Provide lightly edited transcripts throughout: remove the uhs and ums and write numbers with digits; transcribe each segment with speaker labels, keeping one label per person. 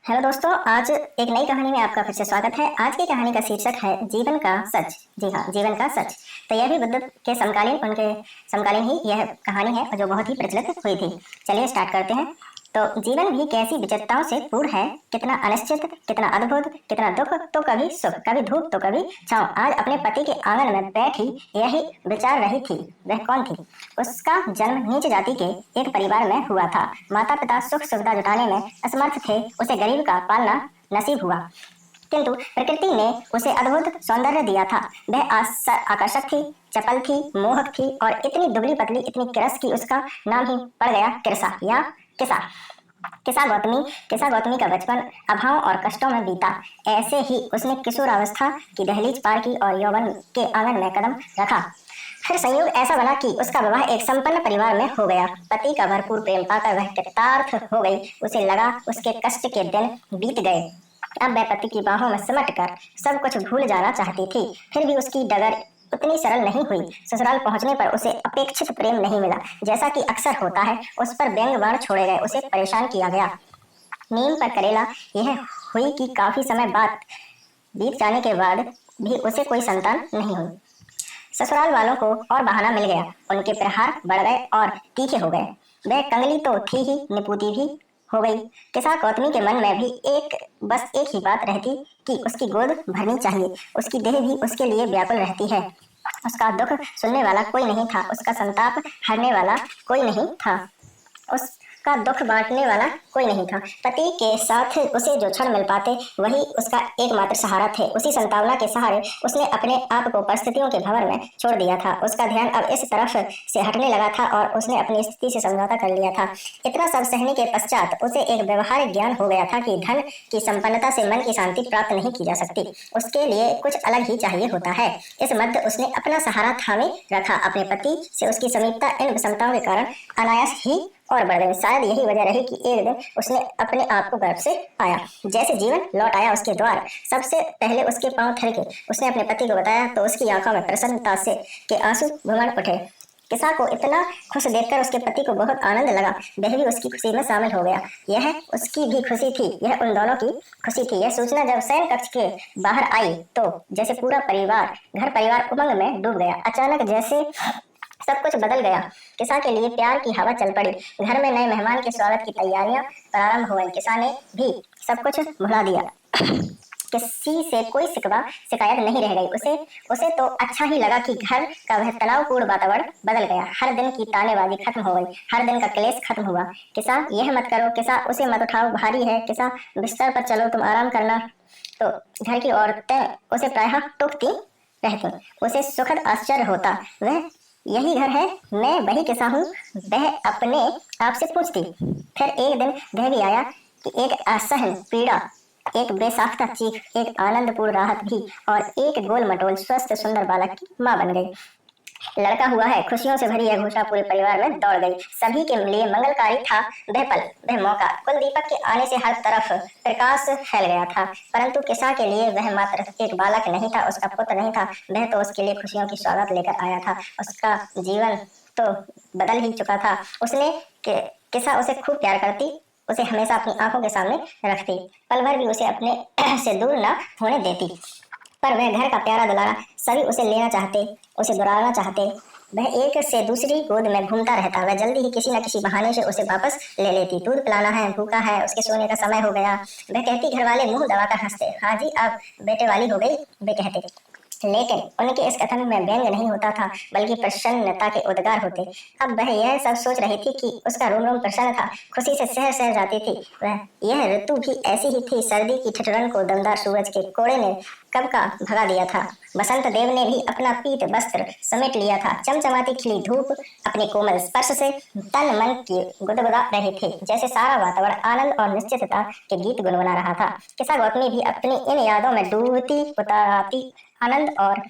Speaker 1: Hello दोस्तों, आज एक नई कहानी में आपका फिर से स्वागत है। आज की कहानी का शीर्षक है जीवन का सच। जी हाँ, जीवन का सच। तो यह भी बुद्ध के उनके समकालीन ही यह कहानी है जो बहुत ही प्रचलित हुई थी। चलिए स्टार्ट करते हैं। तो जीवन भी कैसी विचित्रताओं से पूर्ण है, कितना अनिश्चित, कितना अद्भुत, कितना दुख तो कभी सुख, कभी धूप तो कभी छाँव। आज अपने पति के आंगन में बैठी यही विचार रही थी। वह कौन थी? उसका जन्म नीच जाति के एक परिवार में हुआ था। माता पिता सुख सुविधा जुटाने में असमर्थ थे। उसे गरीब का पालना नसीब हुआ, किंतु प्रकृति ने उसे अद्भुत सौंदर्य दिया था। वह आकर्षक थी, चपल थी, मोहक थी और इतनी दुबली पतली, इतनी किरस की उसका नाम ही पड़ गया किरसा या किसा। किसा गौतमी का बचपन अभाव और कष्टों में बीता। ऐसे ही उसने किशोरावस्था की दहलीज पार की और यौवन के आंगन में कदम रखा। फिर संयोग ऐसा बना कि उसका विवाह एक संपन्न परिवार में हो गया। पति का भरपूर प्रेम पाकर वह कृतार्थ हो गई। उसे लगा उसके कष्ट के दिन बीत गए। अब वह पति की बाहों में सिमट कर सब कुछ भूल जाना चाहती थी। फिर भी उसकी डगर उतनी सरल नहीं हुई। ससुराल पहुंचने पर उसे अपेक्षित प्रेम नहीं मिला। जैसा कि अक्सर होता है, उस पर व्यंग बाण छोड़े गए, उसे परेशान किया गया। नीम पर करेला यह हुई कि काफी समय बाद बीत जाने के बाद भी उसे कोई संतान नहीं हुई। ससुराल वालों को और बहाना मिल गया। उनके प्रहार बढ़ गए और तीखे हो गए। वह कंगली तो थी ही, निपुती भी हो गई। किसा गौतमी के मन में भी बस एक ही बात रहती कि उसकी गोद भरनी चाहिए। उसकी देह भी उसके लिए व्याकुल रहती है। उसका दुख सुनने वाला कोई नहीं था, उसका संताप हरने वाला कोई नहीं था, उसका दुख बांटने वाला कोई नहीं था। पति के साथ उसे जो क्षण मिल पाते वही उसका एकमात्र सहारा थे। उसी संतावना के सहारे उसने अपने आप को परिस्थितियों के भंवर में छोड़ दिया था। उसका ध्यान अब इस तरफ से हटने लगा था और उसने अपनी स्थिति से समझौता कर लिया था। इतना सब सहने के पश्चात उसे एक व्यवहारिक ज्ञान हो गया था कि धन की संपन्नता से मन की शांति प्राप्त नहीं की जा सकती। उसके लिए कुछ अलग ही चाहिए होता है। इस मध्य उसने अपना सहारा थामे रखा। अपने पति से उसकी समीपता इन विषमताओं के कारण अनायास ही और बढ़ गई। शायद यही वजह रही कि एक दिन उसने अपने आप को गर्भ से पाया। जैसे जीवन लौट आया उसके द्वार, सबसे पहले उसके पांव थिरके। उसने अपने पति को बताया तो उसकी आंखों में प्रसन्नता से के आंसू भुमड़ उठे। किसा को इतना खुश देखकर उसके पति को बहुत आनंद लगा। वह भी उसकी खुशी में शामिल हो गया। यह उसकी भी खुशी थी, यह उन दोनों की खुशी थी। यह सूचना जब शयन कक्ष के बाहर आई तो जैसे पूरा घर परिवार उमंग में डूब गया। अचानक जैसे सब कुछ बदल गया। किसा के लिए प्यार की हवा चल पड़ी। घर में नए मेहमान के स्वागत की तैयारियां प्रारंभ हो गई। किसा ने भी सब कुछ भुला दिया। किसी से कोई शिकायत नहीं रह गई। उसे तो अच्छा ही लगा कि घर का वह तनावपूर्ण वातावरण बदल गया। हर दिन की तानेबाजी खत्म हो गई, हर दिन का क्लेश खत्म हुआ। किसा यह मत करो, किसा उसे मत उठाओ, भारी है, किसा बिस्तर पर चलो, तुम आराम करना। तो घर की औरतें उसे प्रायः टोकती रहती। उसे सुखद आश्चर्य होता, वह यही घर है, मैं वही किसा हूँ, वह अपने आप से पूछती। फिर एक दिन वह भी आया कि एक असहन पीड़ा, एक बेसाख्ता चीख, एक आनंदपूर्ण राहत भी और एक गोल मटोल स्वस्थ सुंदर बालक की माँ बन गई। लड़का हुआ है। खुशियों से भरी यह घोषणा पूरे परिवार में दौड़ गई। सभी के लिए मंगलकारी था वह पल, वह मौका। कुल दीपक के आने से हर तरफ प्रकाश फैल गया था, परंतु किसा के लिए वह मात्र एक बालक नहीं था, उसका पुत्र नहीं था। वह तो उसके लिए खुशियों की सौगात लेकर आया था। उसका जीवन तो बदल ही चुका था। किसा उसे खूब प्यार करती, उसे हमेशा अपनी आंखों के सामने रखती, पल भर भी उसे अपने से दूर न होने देती। पर वह घर का प्यारा दुलारा, सभी उसे लेना चाहते, उसे दुलारना चाहते। वह एक से दूसरी गोद में घूमता रहता। वह जल्दी ही किसी न किसी बहाने से उसे वापस ले लेती। दूध पिलाना है, भूखा है, उसके सोने का समय हो गया। वह कहती, घर वाले मुंह दबाकर हंसते, हाँ जी अब बेटे वाली हो गई, वे कहते। लेकिन उनके इस कथन में व्यंग नहीं होता था, बल्कि प्रसन्नता के उद्गार होते। अब वह यह सब सोच रही थी कि उसका रोम रोम प्रसन्न था, खुशी से शहर शहर जाती थी। वह यह ऋतु भी ऐसी ही थी। सर्दी की ठिठुरन को दमदार सूरज के कोड़े ने कब का भगा दिया था। बसंत देव ने भी अपना पीत वस्त्र समेट लिया था। चमचमाती खिली धूप अपने कोमल स्पर्श से तन मन की गुदगुदा रहे थे। जैसे सारा वातावरण आनंद और निश्चितता के गीत गुनगुना रहा था। किसा गौतमी भी अपनी इन यादों में डूबती उताराती आनंद और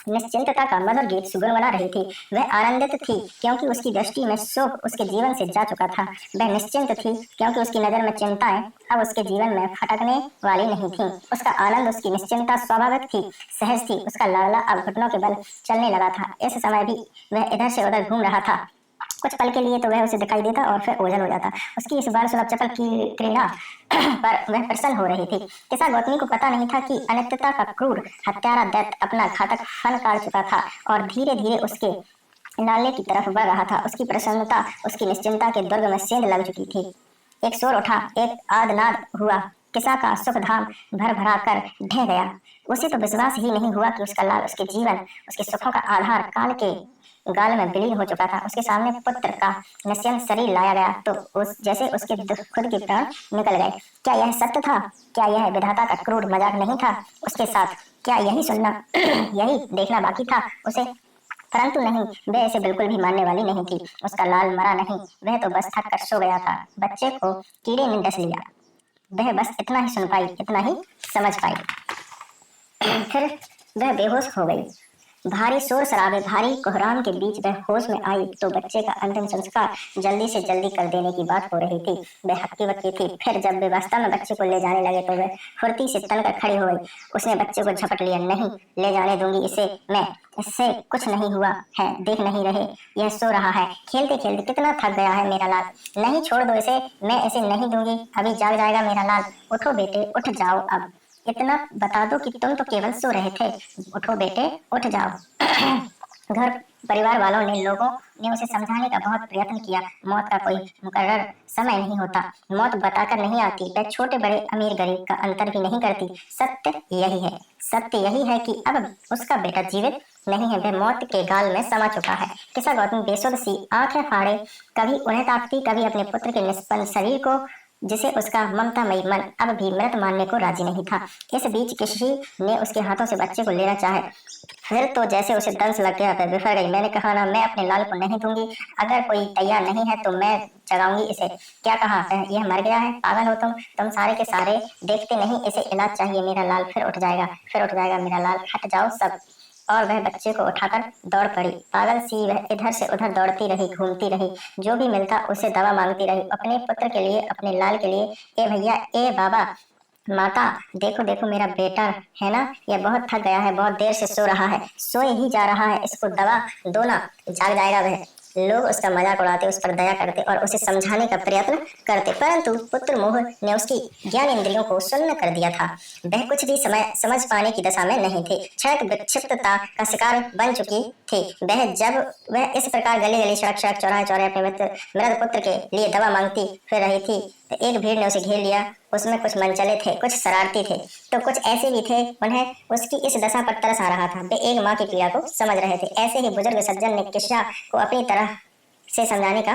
Speaker 1: निश्चिंतता का मधुर गीत गुनगुना रही थी। वह आनंदित थी क्योंकि उसकी दृष्टि में शोक उसके जीवन से जा चुका था। वह निश्चिंत थी क्योंकि उसकी नजर में चिंताएं अब उसके जीवन में खटकने वाली नहीं थीं। उसका आनंद, उसकी निश्चिंतता स्वाभाविक थी, सहज थी। उसका लाडला अब घुटनों के बल चलने लगा था। इस समय भी वह इधर से उधर घूम रहा था। कुछ पल के लिए तो वह उसे दिखाई देता और फिर ओझल हो जाता। उसकी इस बार सुलभ चपल की क्रीड़ा पर वह प्रसन्न हो रही थी। किसा गौतमी को पता नहीं था कि अनित्यता का क्रूर हत्यारा दैत्य अपना घातक फन काट चुका था और धीरे धीरे उसके नाले की तरफ बढ़ रहा था। उसकी प्रसन्नता उसकी निश्चिंता के दुर्ग में सेंध लग चुकी थी। एक शोर उठा, एक आदनाद हुआ। किसा का सुख धाम भर भरा कर ढह गया। उसे तो विश्वास ही नहीं हुआ कि उसका लाल, उसके जीवन, उसके सुखों का आधार काल के गाल में विलीन हो चुका था। उसके सामने पुत्र का निश्चल शरीर लाया गया तो उस जैसे उसके खुद के प्राण निकल गए। क्या यह सत्य था? क्या यह विधाता का क्रूर मजाक नहीं था उसके साथ? क्या यही सुनना यही देखना बाकी था उसे? परंतु नहीं, वह इसे बिल्कुल भी मानने वाली नहीं थी। उसका लाल मरा नहीं, वह तो बस थक कर सो गया था। बच्चे को कीड़े ने डस लिया। वह बस इतना ही सुन पाई, इतना ही समझ पाई। फिर वह बेहोश हो गई। भारी शोर शराबे, भारी कोहराम के बीच वह होश में आई तो बच्चे का अंतिम संस्कार जल्दी से जल्दी कर देने की बात हो रही थी। वह हक्की बक्की थी। फिर जब वे वास्तव में बच्चे को ले जाने लगे तो वह फुर्ती से तनकर खड़ी हो गई। उसने बच्चे को झपट लिया। नहीं ले जाने दूंगी इसे मैं, इससे कुछ नहीं हुआ है, देख नहीं रहे यह सो रहा है, खेलते खेलते कितना थक गया है मेरा लाल। नहीं, छोड़ दो इसे, मैं इसे नहीं दूंगी, अभी जाग जाएगा मेरा लाल। उठो बेटे, उठ जाओ, अब इतना बता दो कि तुम तो केवल सो रहे थे। उठो बेटे, उठ जाओ। घर परिवार वालों ने, लोगों ने उसे समझाने का बहुत प्रयत्न किया। मौत का कोई मुकर्रर समय नहीं होता। मौत बताकर नहीं आती। वह छोटे बड़े, अमीर गरीब का अंतर भी नहीं करती। सत्य यही है, सत्य यही है कि अब उसका बेटा जीवित नहीं है, वह मौत के गाल में समा चुका है। किसा गौतम बेसुध सी आंखें फाड़े कभी उन्हें ताकती, कभी अपने पुत्र के निष्पन्न शरीर को, जिसे उसका ममतामयी मन अब भी मृत मानने को राजी नहीं था। इस बीच किसी ने उसके हाथों से बच्चे को लेना चाहे, फिर तो जैसे उसे दंश लग गया, वह बिफर गई। मैंने कहा ना, मैं अपने लाल को नहीं दूंगी। अगर कोई तैयार नहीं है तो मैं जगाऊंगी इसे। क्या कहा? यह मर गया है? पागल हो तुम सारे के सारे देखते नहीं, इसे इलाज चाहिए। मेरा लाल फिर उठ जाएगा, फिर उठ जाएगा मेरा लाल। हट जाओ सब। और वह बच्चे को उठाकर दौड़ पड़ी। पागल सी वह इधर से उधर दौड़ती रही, घूमती रही, जो भी मिलता उसे दवा मांगती रही, अपने पुत्र के लिए, अपने लाल के लिए। ए भैया, ए बाबा, माता, देखो देखो मेरा बेटा है ना, यह बहुत थक गया है, बहुत देर से सो रहा है, सोए ही जा रहा है, इसको दवा दो ना, जाग जाएगा वह। लोग उसका मजाक उड़ाते, उस पर दया करते और उसे समझाने का प्रयत्न करते, परंतु पुत्र मोह ने उसकी ज्ञान इंद्रियों को शून्य कर दिया था। वह कुछ भी समझ पाने की दशा में नहीं थे। क्षणिक विक्षिप्तता का शिकार बन चुकी थी वह। जब वह इस प्रकार गली गली, सड़क सड़क, चौराहे चौराहे अपने मृत पुत्र के लिए दवा मांगती फिर रही थी, तो एक भीड़ ने उसे घेर लिया। उसमें कुछ मनचले थे, कुछ शरारती थे, तो कुछ ऐसे भी थे, उन्हें उसकी इस दशा पर तरस आ रहा था। वे एक माँ की पीड़ा को समझ रहे थे। ऐसे ही बुजुर्ग सज्जन ने किस्सा को अपनी तरह से समझाने का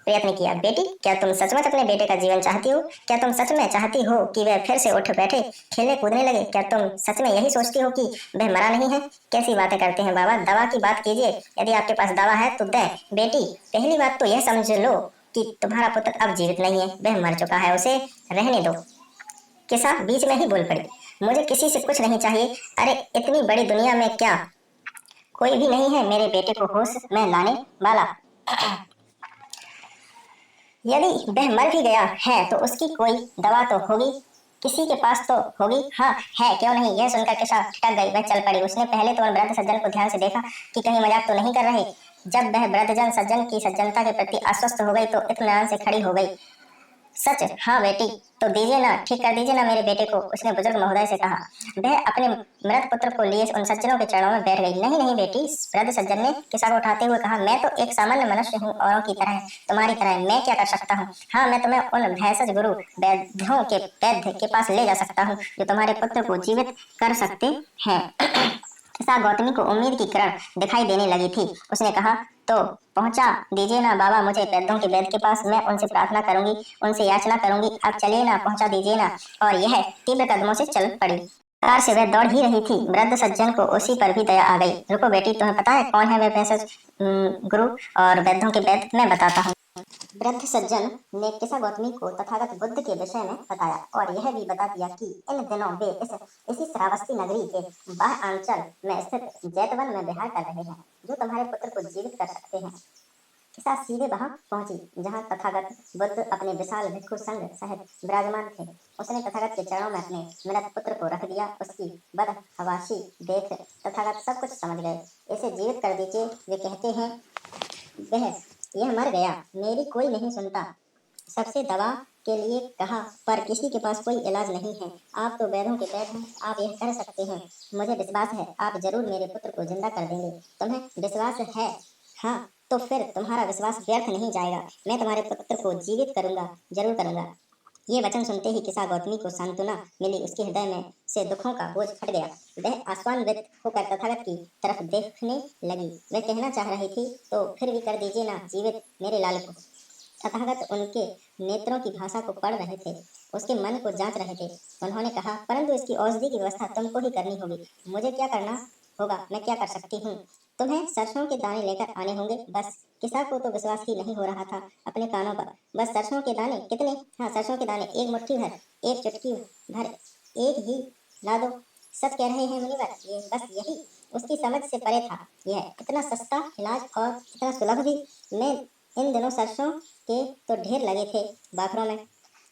Speaker 1: प्रयत्न किया। बेटी, क्या तुम सचमुच अपने बेटे का जीवन चाहती हो? क्या तुम सच में चाहती हो कि वह फिर से उठ बैठे, खेलने कूदने लगे? क्या तुम सच में यही सोचती हो कि वह मरा नहीं है? कैसी बातें करते हैं बाबा, दवा की बात कीजिए। यदि आपके पास दवा है तो दें। बेटी, पहली बात तो यह समझ लो कि तुम्हारा पुत्र अब जीवित नहीं है, वह मर चुका है, उसे रहने दो। किसा बीच में ही बोल पड़ी। मुझे किसी से कुछ नहीं चाहिए। अरे इतनी बड़ी दुनिया में क्या कोई भी नहीं है मेरे बेटे को होश में लाने वाला? यदि वह मर भी गया है तो उसकी कोई दवा तो होगी, किसी के पास तो होगी। हाँ है, क्यों नहीं? यह सुनकर किसा ठिठक गई। वह चल पड़ी। उसने पहले तो वृद्ध सज्जन को ध्यान से देखा कि कहीं मजाक तो नहीं कर रहे। जब वह वृद्धजन सज्जन की सज्जनता के प्रति आश्वस्त हो गई तो इत्मीनान से खड़ी हो गई। सच? हाँ बेटी, तो दीजिए ना, ठीक कर दीजिए ना मेरे बेटे को, उसने बुजुर्ग महोदय से कहा। वह अपने मृत पुत्र को लिए उन सज्जनों के चरणों में बैठ गई। नहीं नहीं बेटी, वृद्ध सज्जन ने किसा को उठाते हुए कहा, मैं तो एक सामान्य मनुष्य हूँ, औरों की तरह, तुम्हारी तरह। मैं क्या कर सकता हूँ? हाँ, मैं तुम्हें उन भेषज गुरु वैद्यों के वैद्य के पास ले जा सकता हूँ जो तुम्हारे पुत्र को जीवित कर सकते हैं। किसा गौतमी को उम्मीद की किरण दिखाई देने लगी थी। उसने कहा, तो पहुंचा दीजिए ना बाबा मुझे वैद्यों के वैद्य के पास, मैं उनसे प्रार्थना करूंगी, उनसे याचना करूंगी, अब चलिए ना, पहुंचा दीजिए ना। और यह तीव्र कदमों से चल पड़ी। कार से वह दौड़ ही रही थी। वृद्ध सज्जन को उसी पर भी दया आ गई। रुको बेटी, तुम्हें पता है कौन है वे भेषज गुरु और वैद्यों के वैद्य? मैं बताता हूँ। वृद्ध सज्जन ने किसा गौतमी को तथागत बुद्ध के विषय में बताया और यह भी बता दिया कि इन दिनों वे इसी श्रावस्ती नगरी के बाह्य अंचल में स्थित जैतवन में विहार कर रहे हैं, जो तुम्हारे पुत्र को जीवित कर सकते हैं। किसा सीधे वहां पहुंची जहां तथागत बुद्ध अपने विशाल भिक्षु संघ सहित विराजमान थे। उसने तथागत के चरणों में अपने मृत पुत्र को रख दिया। उसकी बदहवासी देख तथागत सब कुछ समझ गए। इसे जीवित कर दीजिए, वे कहते हैं। वह यह मर गया, मेरी कोई नहीं सुनता। सबसे दवा के लिए कहा, पर किसी के पास कोई इलाज नहीं है। आप तो वैद्यों के वैद्य हैं, आप यह कर सकते हैं। मुझे विश्वास है आप जरूर मेरे पुत्र को जिंदा कर देंगे। तुम्हें विश्वास है? हाँ, तो फिर तुम्हारा विश्वास व्यर्थ नहीं जाएगा। मैं तुम्हारे पुत्र को जीवित करूंगा, जरूर करूंगा। ये वचन सुनते ही किसा गौतमी को सांत्वना मिली। उसके हृदय में से दुखों का बोझ हट गया। वह आश्वान्वित होकर तथागत की तरफ देखने लगी। वह कहना चाह रही थी, तो फिर भी कर दीजिए ना जीवित मेरे लाल को। तथागत उनके नेत्रों की भाषा को पढ़ रहे थे, उसके मन को जांच रहे थे। उन्होंने कहा, परंतु इसकी औषधि की व्यवस्था तुमको ही करनी होगी। मुझे क्या करना होगा? मैं क्या कर सकती हूँ? तुम्हें सरसों के दाने लेकर आने होंगे, बस। किसा को तो विश्वास ही नहीं हो रहा था अपने कानों पर। बस सरसों के दाने? कितने? हाँ, सरसों के दाने एक मुट्ठी भर, एक चुटकी भर, एक ही ला दो। सच कह रहे हैं मुनिवर, ये बस यही उसकी समझ से परे था। यह इतना सस्ता इलाज और इतना सुलभ भी। मैं इन दिनों सरसों के तो ढेर लगे थे बाखरों में,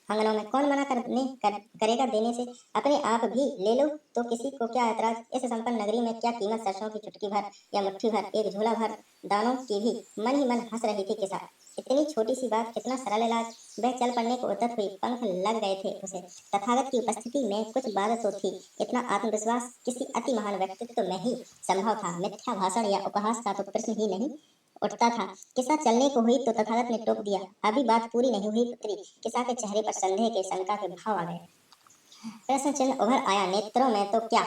Speaker 1: आंगनों में। कौन मना करेगा देने से? अपने आप भी ले लो तो किसी को क्या ऐतराज? इस संपन्न नगरी में क्या कीमत सरसों की चुटकी भर या मुट्ठी भर, एक झोला भर दानों की भी? मन ही मन हंस रही थी किसा। इतनी छोटी सी बात, इतना सरल इलाज। वह चल पड़ने को उद्यत हुई, पंख लग गए थे उसे। तथागत की उपस्थिति में कुछ बात तो थी, इतना आत्मविश्वास किसी अति महान व्यक्तित्व में ही संभव था। मिथ्या भाषण या उपहास का तो प्रश्न ही नहीं उठता था। किसा चलने को हुई तो तथागत ने टोक दिया, अभी बात पूरी नहीं हुई पुत्री। किसा के चेहरे पर संदेह के, शंका के भाव आ गए। प्रश्न चिन्ह उभर आया नेत्रों में, तो क्या?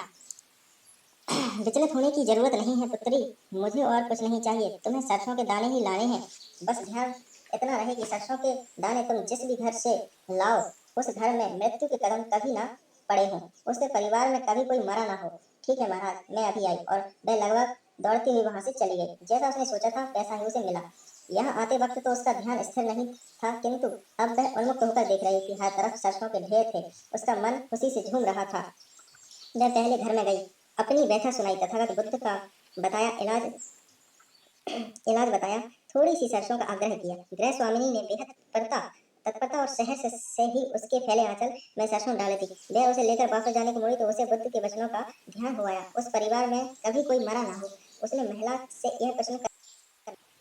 Speaker 1: विचलित होने की जरूरत नहीं है पुत्री, मुझे और कुछ नहीं चाहिए। तुम्हें सरसों के दाने ही लाने हैं। बस ध्यान इतना रहे कि सरसों के दाने तुम जिस भी घर से लाओ, उस घर में मृत्यु के कदम कभी ना पड़े हों, उसके परिवार में कभी कोई मरा ना हो। ठीक है महाराज, मैं अभी आई। और वह लगभग दौड़ती हुई वहां से चली गई। जैसा उसने सोचा था वैसा ही उसे मिला। यहाँ आते वक्त तो उसका ध्यान स्थिर नहीं था, किंतु अब वह उन्मुक्त होकर देख रही थी। हर तरफ सरसों के ढेर थे। उसका मन खुशी से झूम रहा था। वह पहले घर में गई, अपनी व्यथा सुनाई, तथागत बुद्ध का बताया इलाज बताया। थोड़ी सी सरसों का आग्रह किया। गृह स्वामिनी ने बेहद तत्परता और सहर्ष से ही उसके फैले आंचल में सरसों डाली थी। वह उसे लेकर वापस जाने को मुड़ी तो उसे बुद्ध के वचनों का ध्यान हो आया। उस परिवार में कभी कोई मरा ना हो। उसने महिला से यह प्रश्न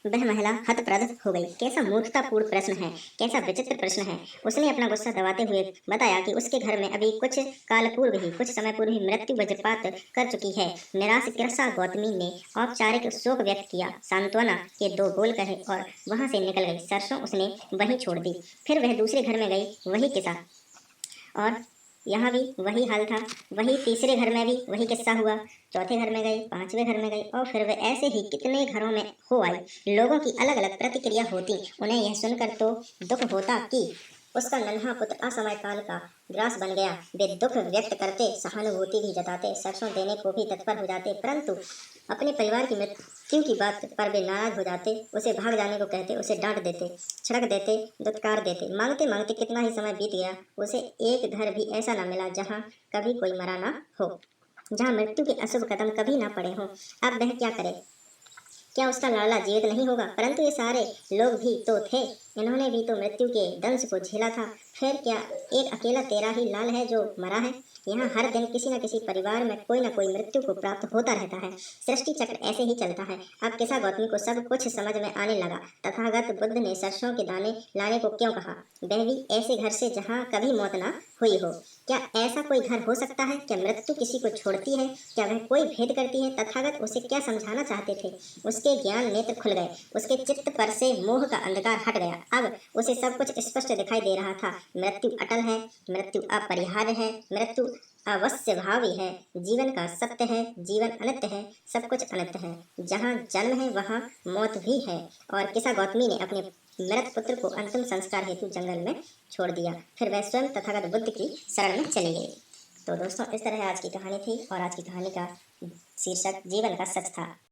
Speaker 1: वह महिला हतप्रभ हो गई। कैसा मूर्खतापूर्ण प्रश्न है, कैसा विचित्र प्रश्न है। उसने अपना गुस्सा दबाते हुए बताया कि उसके घर में अभी कुछ समय पूर्व ही मृत्यु वज्रपात कर चुकी है। निराश कृसा गौतमी ने औपचारिक शोक व्यक्त किया, सांत्वना के दो बोल कहे और वहां से निकल गई। सरसों उसने वहीं छोड़ दी। फिर वह दूसरे घर में गई, वही किस्सा। और यहाँ भी वही हाल था। वही तीसरे घर में भी वही किस्सा हुआ। चौथे घर में गई, पांचवें घर में गई, और फिर वह ऐसे ही कितने घरों में हो आई। लोगों की अलग अलग प्रतिक्रिया होती। उन्हें यह सुनकर तो दुख होता कि उसका नन्हा पुत्र असमय काल का ग्रास बन गया। वे दुख व्यक्त करते, सहानुभूति भी जताते, सरसों देने को भी तत्पर हो जाते, परंतु अपने परिवार की मृत्यु की बात पर वे नाराज हो जाते। उसे भाग जाने को कहते, उसे डांट देते, छिड़क देते, दुत्कार देते। मांगते मांगते कितना ही समय बीत गया, उसे एक घर भी ऐसा न मिला जहाँ कभी कोई मरा ना हो, जहाँ मृत्यु के अशुभ कदम कभी ना पड़े हों। अब वह क्या करे? क्या उसका लाला जीवित नहीं होगा? परंतु ये सारे लोग भी तो थे, इन्होंने भी तो मृत्यु के दंश को झेला था। फिर क्या एक अकेला तेरा ही लाल है जो मरा है? यहाँ हर दिन किसी न किसी परिवार में कोई न कोई मृत्यु को प्राप्त होता रहता है। सृष्टि चक्र ऐसे ही चलता है। अब किसा गौतमी को सब कुछ समझ में आने लगा। तथागत बुद्ध ने सरसों के दाने लाने को क्यों कहा? वह भी ऐसे घर से जहाँ कभी मौत ना हुई हो। क्या ऐसा कोई घर हो सकता है? क्या मृत्यु किसी को छोड़ती है? क्या वह कोई भेद करती है? तथागत उसे क्या समझाना चाहते थे? उसके ज्ञान नेत्र खुल गए। उसके चित्त पर से मोह का अंधकार हट गया। अब उसे सब कुछ स्पष्ट दिखाई दे रहा था। मृत्यु अटल है, मृत्यु अपरिहार्य है, मृत्यु अवश्य भावी है, जीवन का सत्य है, जीवन अनित्य है, सब कुछ अनित्य है। जहाँ जन्म है वहाँ मौत भी है। और किसा गौतमी ने अपने मृत पुत्र को अंतिम संस्कार हेतु जंगल में छोड़ दिया। फिर वह स्वयं तथागत बुद्ध की शरण में चली गई। तो दोस्तों, इस तरह आज की कहानी थी, और आज की कहानी का शीर्षक जीवन का सच था।